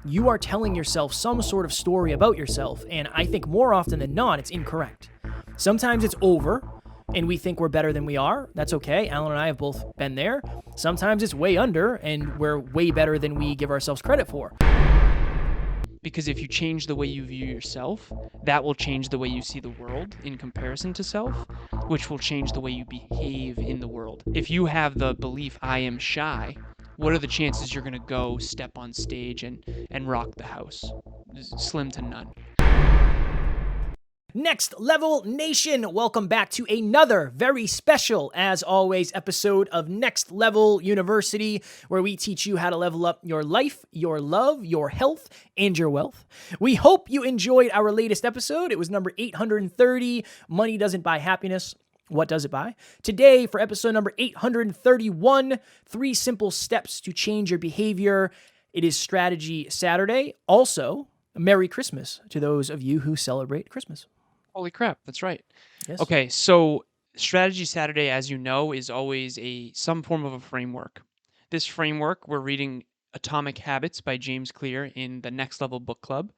you are telling yourself some sort of story about yourself. And I think more often than not, it's incorrect. Sometimes it's over and we think we're better than we are. That's okay. Alan and I have both been there. Sometimes it's way under and we're way better than we give ourselves credit for. Because if you change the way you view yourself, that will change the way you see the world in comparison to self, which will change the way you behave in the world. If you have the belief, I am shy, what are the chances you're going to go step on stage and rock the house? Slim to none. Next Level Nation, welcome back to another very special, as always, episode of Next Level University, where we teach you how to level up your life, your love, your health, and your wealth. We hope you enjoyed our latest episode. It was number 830, Money Doesn't Buy Happiness. What does it buy? Today, for episode number 831, 3 simple steps to change your behavior. It is Strategy Saturday. Also, Merry Christmas to those of you who celebrate Christmas. Holy crap, that's right. Yes. Okay, so Strategy Saturday, as you know, is always some form of a framework. This framework, we're reading Atomic Habits by James Clear in the Next Level Book Club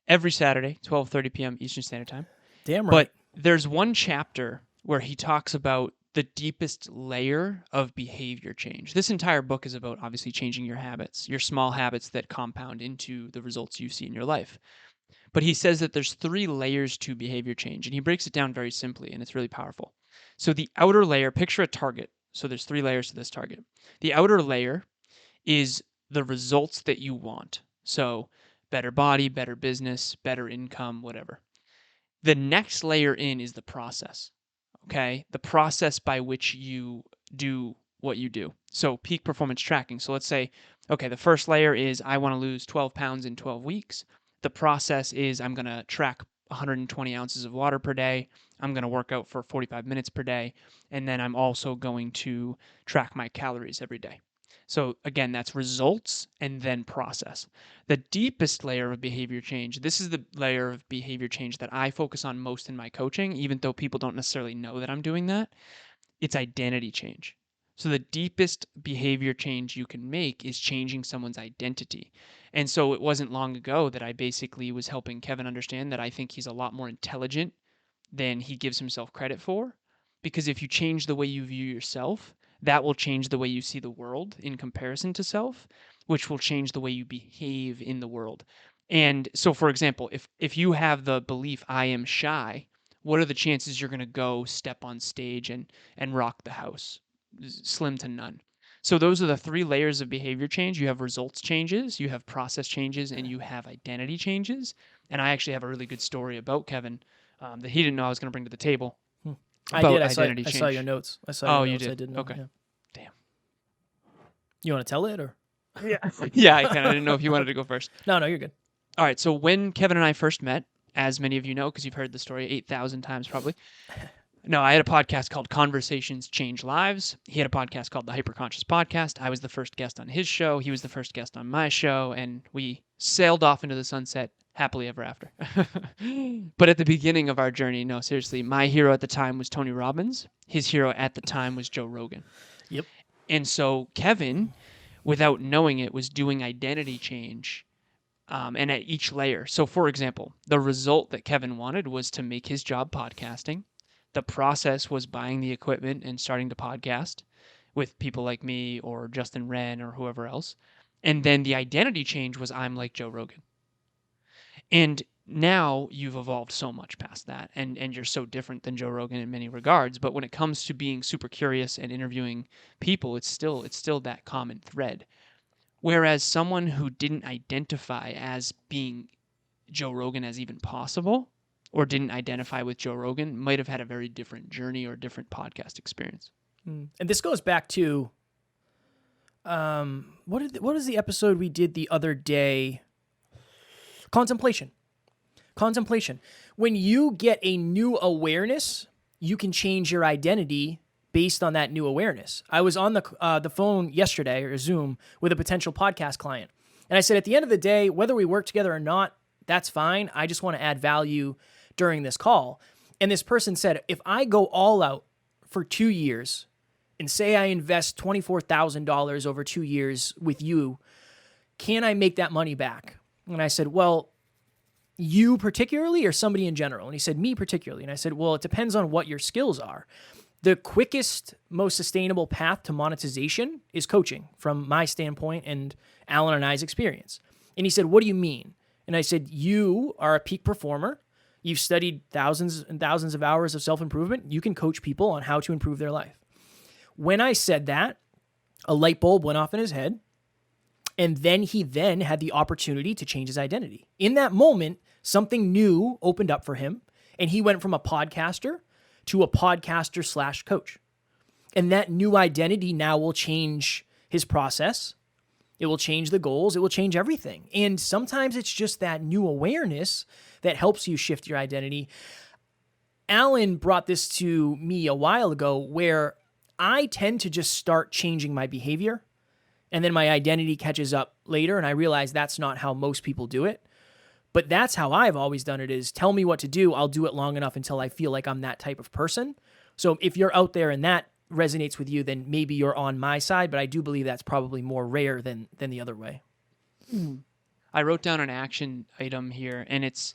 every Saturday, 12:30 p.m. Eastern Standard Time. Damn right. But there's one chapter where he talks about the deepest layer of behavior change. This entire book is about obviously changing your habits, your small habits that compound into the results you see in your life. But he says that there's 3 layers to behavior change, and he breaks it down very simply, and it's really powerful. So the outer layer, picture a target. So there's 3 layers to this target. The outer layer is the results that you want. So better body, better business, better income, whatever. The next layer in is the process, okay? The process by which you do what you do. So peak performance tracking. So let's say, okay, the first layer is I want to lose 12 pounds in 12 weeks. The process is I'm going to track 120 ounces of water per day. I'm going to work out for 45 minutes per day. And then I'm also going to track my calories every day. So again, that's results and then process. The deepest layer of behavior change, this is the layer of behavior change that I focus on most in my coaching, even though people don't necessarily know that I'm doing that. It's identity change. So the deepest behavior change you can make is changing someone's identity. And so it wasn't long ago that I basically was helping Kevin understand that I think he's a lot more intelligent than he gives himself credit for. Because if you change the way you view yourself, that will change the way you see the world in comparison to self, which will change the way you behave in the world. And so, for example, if you have the belief, I am shy, what are the chances you're going to go step on stage and rock the house? Slim to none. So those are the 3 layers of behavior change. You have results changes, you have process changes, and you have identity changes. And I actually have a really good story about Kevin that he didn't know I was going to bring to the table. I did. I saw your notes. I saw your notes. You did? I didn't know. Okay. Yeah. Damn. You want to tell it or? Yeah. Yeah, I can. I didn't know if you wanted to go first. No, you're good. All right. So when Kevin and I first met, as many of you know, because you've heard the story 8,000 times probably. No, I had a podcast called Conversations Change Lives. He had a podcast called the Hyperconscious Podcast. I was the first guest on his show. He was the first guest on my show. And we sailed off into the sunset happily ever after. But at the beginning of our journey, no, seriously, my hero at the time was Tony Robbins. His hero at the time was Joe Rogan. Yep. And so Kevin, without knowing it, was doing identity change and at each layer. So for example, the result that Kevin wanted was to make his job podcasting. The process was buying the equipment and starting to podcast with people like me or Justin Wren or whoever else. And then the identity change was I'm like Joe Rogan. And now you've evolved so much past that, and you're so different than Joe Rogan in many regards. But when it comes to being super curious and interviewing people, it's still that common thread. Whereas someone who didn't identify as being Joe Rogan as even possible, or didn't identify with Joe Rogan, might have had a very different journey or different podcast experience. And this goes back to what is the episode we did the other day? Contemplation. When you get a new awareness, you can change your identity based on that new awareness. I was on the phone yesterday, or Zoom, with a potential podcast client. And I said, at the end of the day, whether we work together or not, that's fine. I just want to add value during this call. And this person said, if I go all out for 2 years and say I invest $24,000 over 2 years with you, can I make that money back? And I said, well, you particularly or somebody in general? And he said, me particularly. And I said, well, it depends on what your skills are. The quickest, most sustainable path to monetization is coaching from my standpoint and Alan and I's experience. And he said, what do you mean? And I said, you are a peak performer. You've studied thousands and thousands of hours of self-improvement. You can coach people on how to improve their life. When I said that, a light bulb went off in his head. And then he had the opportunity to change his identity. In that moment, something new opened up for him, and he went from a podcaster to a podcaster/coach. And that new identity now will change his process. It will change the goals. It will change everything. And sometimes it's just that new awareness that helps you shift your identity. Alan brought this to me a while ago where I tend to just start changing my behavior, and then my identity catches up later, and I realize that's not how most people do it. But that's how I've always done it, is tell me what to do. I'll do it long enough until I feel like I'm that type of person. So if you're out there and that resonates with you, then maybe you're on my side, but I do believe that's probably more rare than the other way. I wrote down an action item here, and it's,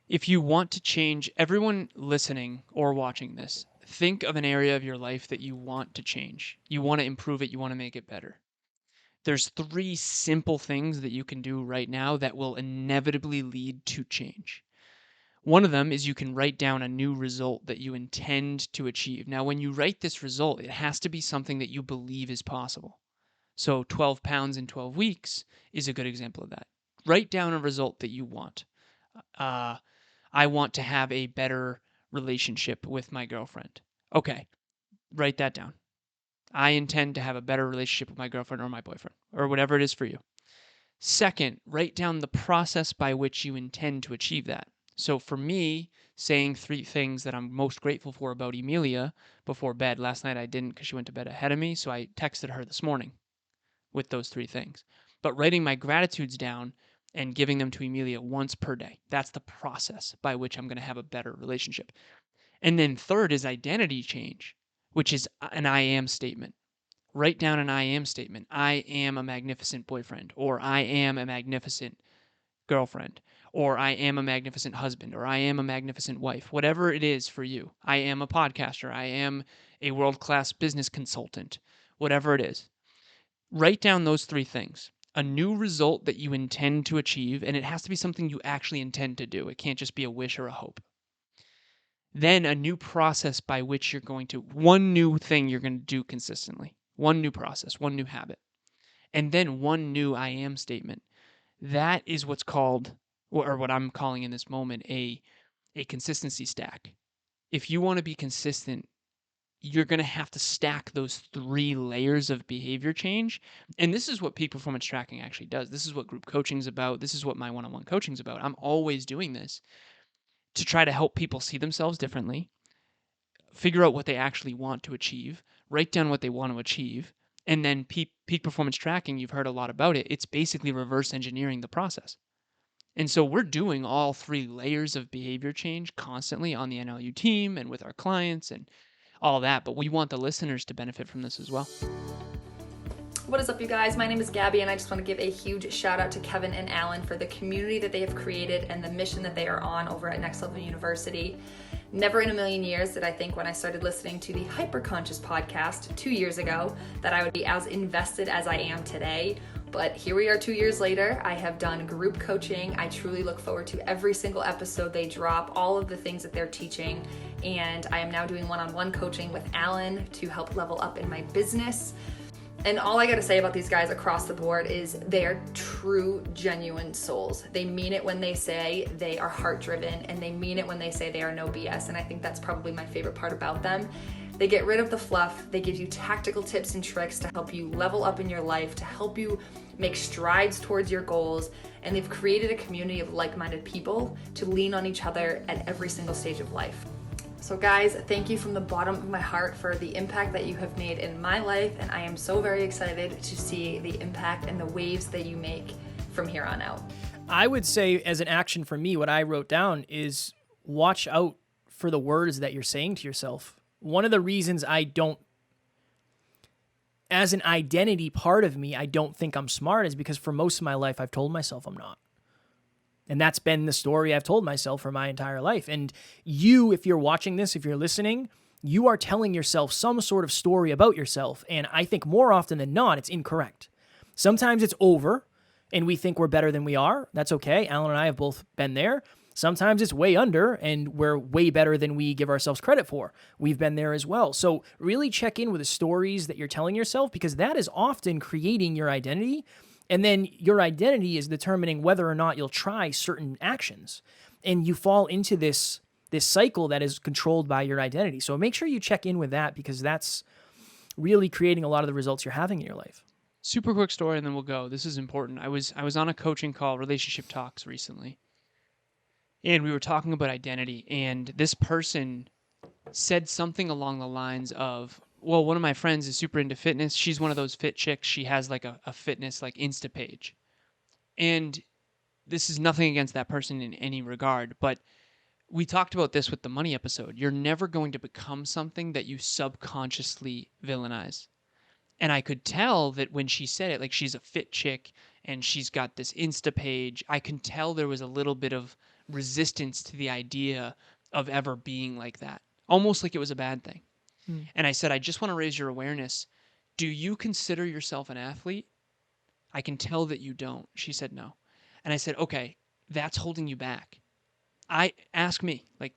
if you want to change, everyone listening or watching this, think of an area of your life that you want to change. You want to improve it. You want to make it better. There's 3 simple things that you can do right now that will inevitably lead to change. One of them is you can write down a new result that you intend to achieve. Now, when you write this result, it has to be something that you believe is possible. So 12 pounds in 12 weeks is a good example of that. Write down a result that you want. I want to have a better relationship with my girlfriend. Okay, write that down. I intend to have a better relationship with my girlfriend or my boyfriend, or whatever it is for you. Second, write down the process by which you intend to achieve that. So for me, saying 3 things that I'm most grateful for about Emilia before bed. Last night I didn't because she went to bed ahead of me, so I texted her this morning with those 3 things. But writing my gratitudes down and giving them to Emilia once per day, that's the process by which I'm going to have a better relationship. And then third is identity change, which is an I am statement. Write down an I am statement. I am a magnificent boyfriend, or I am a magnificent girlfriend, or I am a magnificent husband, or I am a magnificent wife, whatever it is for you. I am a podcaster. I am a world-class business consultant, whatever it is. Write down those 3 things. A new result that you intend to achieve, and it has to be something you actually intend to do. It can't just be a wish or a hope. Then a new process by which you're going to, one new thing you're going to do consistently, one new process, one new habit, and then one new I am statement. That is what's called, or what I'm calling in this moment, a consistency stack. If you want to be consistent, you're going to have to stack those 3 layers of behavior change. And this is what peak performance tracking actually does. This is what group coaching is about. This is what my one-on-one coaching is about. I'm always doing this to try to help people see themselves differently, figure out what they actually want to achieve, write down what they want to achieve, and then peak performance tracking, you've heard a lot about it. It's basically reverse engineering the process. And so we're doing all 3 layers of behavior change constantly on the NLU team and with our clients and all that, but we want the listeners to benefit from this as well. What is up, you guys? My name is Gabby, and I just want to give a huge shout out to Kevin and Alan for the community that they have created and the mission that they are on over at Next Level University. Never in a million years did I think when I started listening to the Hyperconscious podcast 2 years ago that I would be as invested as I am today. But here we are 2 years later. I have done group coaching. I truly look forward to every single episode they drop, all of the things that they're teaching. And I am now doing one-on-one coaching with Alan to help level up in my business. And all I gotta say about these guys across the board is they are true, genuine souls. They mean it when they say they are heart-driven, and they mean it when they say they are no BS. And I think that's probably my favorite part about them. They get rid of the fluff. They give you tactical tips and tricks to help you level up in your life, to help you make strides towards your goals. And they've created a community of like-minded people to lean on each other at every single stage of life. So guys, thank you from the bottom of my heart for the impact that you have made in my life, and I am so very excited to see the impact and the waves that you make from here on out. I would say, as an action for me, what I wrote down is watch out for the words that you're saying to yourself. One of the reasons I don't as an identity part of me, I don't think I'm smart is because for most of my life, I've told myself I'm not. And that's been the story I've told myself for my entire life. And you, if you're watching this, if you're listening, you are telling yourself some sort of story about yourself. And I think more often than not, it's incorrect. Sometimes it's over and we think we're better than we are. That's okay. Alan and I have both been there. Sometimes it's way under and we're way better than we give ourselves credit for. We've been there as well. So really check in with the stories that you're telling yourself, because that is often creating your identity. And then your identity is determining whether or not you'll try certain actions. And you fall into this cycle that is controlled by your identity. So make sure you check in with that, because that's really creating a lot of the results you're having in your life. Super quick story, and then we'll go. This is important. I was on a coaching call, Relationship Talks, recently, and we were talking about identity, and this person said something along the lines of, well, one of my friends is super into fitness. She's one of those fit chicks. She has like a fitness like Insta page. And this is nothing against that person in any regard, but we talked about this with the money episode. You're never going to become something that you subconsciously villainize. And I could tell that when she said it, like she's a fit chick and she's got this Insta page, I can tell there was a little bit of resistance to the idea of ever being like that, almost like it was a bad thing. And I said, I just want to raise your awareness. Do you consider yourself an athlete? I can tell that you don't. She said no. And I said, okay, that's holding you back. Ask me, like,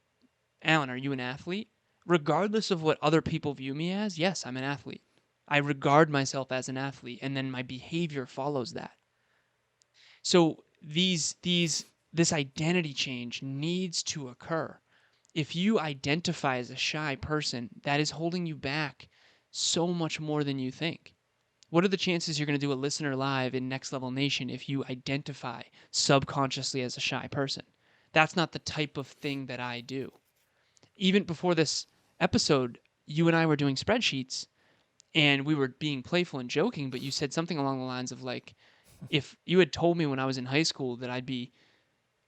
Alan, are you an athlete? Regardless of what other people view me as, yes, I'm an athlete. I regard myself as an athlete, and then my behavior follows that. So this identity change needs to occur. If you identify as a shy person, that is holding you back so much more than you think. What are the chances you're going to do a listener live in Next Level Nation if you identify subconsciously as a shy person? That's not the type of thing that I do. Even before this episode, you and I were doing spreadsheets, and we were being playful and joking, but you said something along the lines of like, if you had told me when I was in high school that I'd be,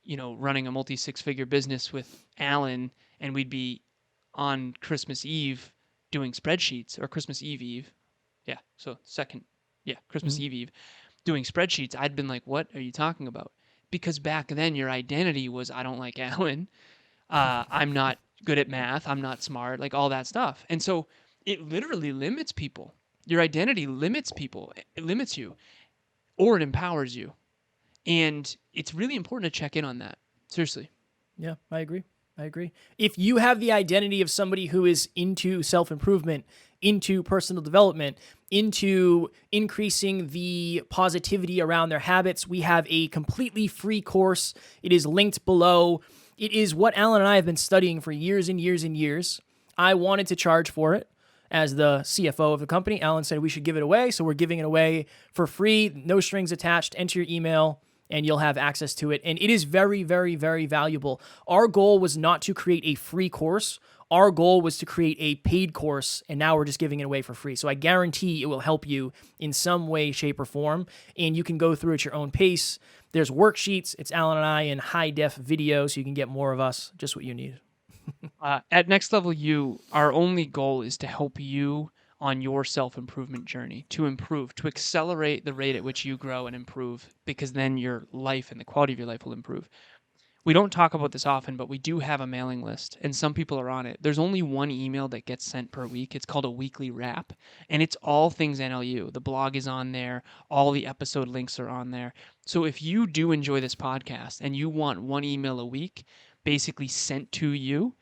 running a multi-six-figure business with Alan, and we'd be on Christmas Eve doing spreadsheets, or Christmas Eve. Yeah, so Christmas Eve doing spreadsheets, I'd been like, what are you talking about? Because back then your identity was, I don't like Alan, I'm not good at math, I'm not smart, like all that stuff. And so it literally limits people. Your identity limits people. It limits you, or it empowers you. And it's really important to check in on that. Seriously. Yeah, I agree. If you have the identity of somebody who is into self-improvement, into personal development, into increasing the positivity around their habits, we have a completely free course. It is linked below. It is what Alan and I have been studying for years and years and years. I wanted to charge for it. As the CFO of the company, Alan said we should give it away, so we're giving it away for free, no strings attached. Enter your email, and you'll have access to it. And it is very, very, very valuable. Our goal was not to create a free course. Our goal was to create a paid course, and now we're just giving it away for free. So I guarantee it will help you in some way, shape, or form, and you can go through at your own pace. There's worksheets. It's Alan and I in high-def video, so you can get more of us, just what you need. At Next Level You, our only goal is to help you on your self-improvement journey, to improve, to accelerate the rate at which you grow and improve, because then your life and the quality of your life will improve. We don't talk about this often, but we do have a mailing list, and some people are on it. There's only one email that gets sent per week. It's called a weekly wrap, and it's all things NLU. The blog is on there. All the episode links are on there. So if you do enjoy this podcast and you want one email a week basically sent to you,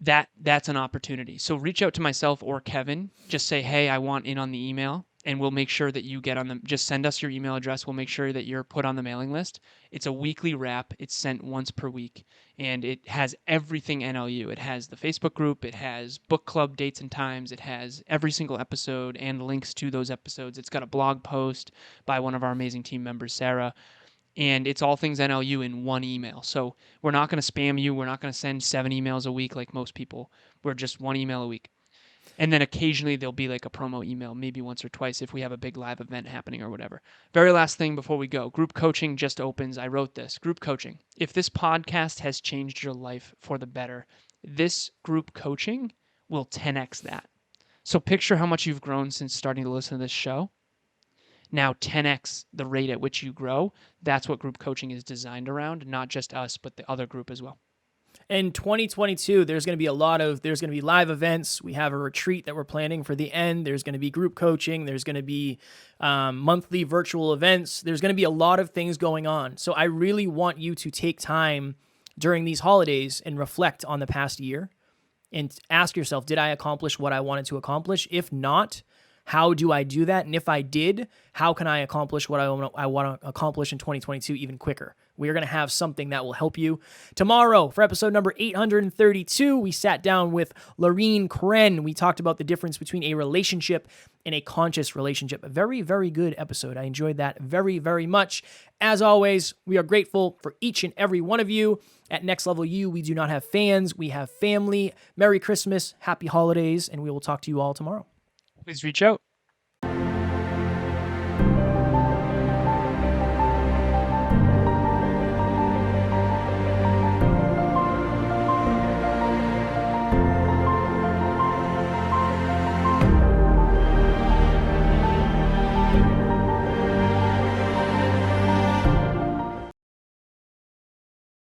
that's an opportunity. So reach out to myself or Kevin. Just say, hey, I want in on the email, and we'll make sure that you get on them. Just send us your email address. We'll make sure that you're put on the mailing list. It's a weekly wrap. It's sent once per week, and it has everything NLU. It has the Facebook group. It has book club dates and times. It has every single episode and links to those episodes. It's got a blog post by one of our amazing team members, Sarah. And it's all things NLU in one email. So we're not going to spam you. We're not going to send 7 emails a week like most people. We're just 1 email a week. And then occasionally there'll be like a promo email, maybe once or twice if we have a big live event happening or whatever. Very last thing before we go. Group coaching just opens. I wrote this. Group coaching. If this podcast has changed your life for the better, this group coaching will 10x that. So picture how much you've grown since starting to listen to this show. Now 10x the rate at which you grow. That's what group coaching is designed around, not just us, but the other group as well. In 2022, there's going to be live events. We have a retreat that we're planning for the end. There's going to be group coaching. There's going to be monthly virtual events. There's going to be a lot of things going on. So I really want you to take time during these holidays and reflect on the past year and ask yourself, did I accomplish what I wanted to accomplish? If not, how do I do that? And if I did, how can I accomplish what I want to accomplish in 2022 even quicker? We are going to have something that will help you. Tomorrow, for episode number 832, we sat down with Lorene Kren. We talked about the difference between a relationship and a conscious relationship. A very, very good episode. I enjoyed that very, very much. As always, we are grateful for each and every one of you. At Next Level U, we do not have fans. We have family. Merry Christmas, happy holidays, and we will talk to you all tomorrow. Please reach out.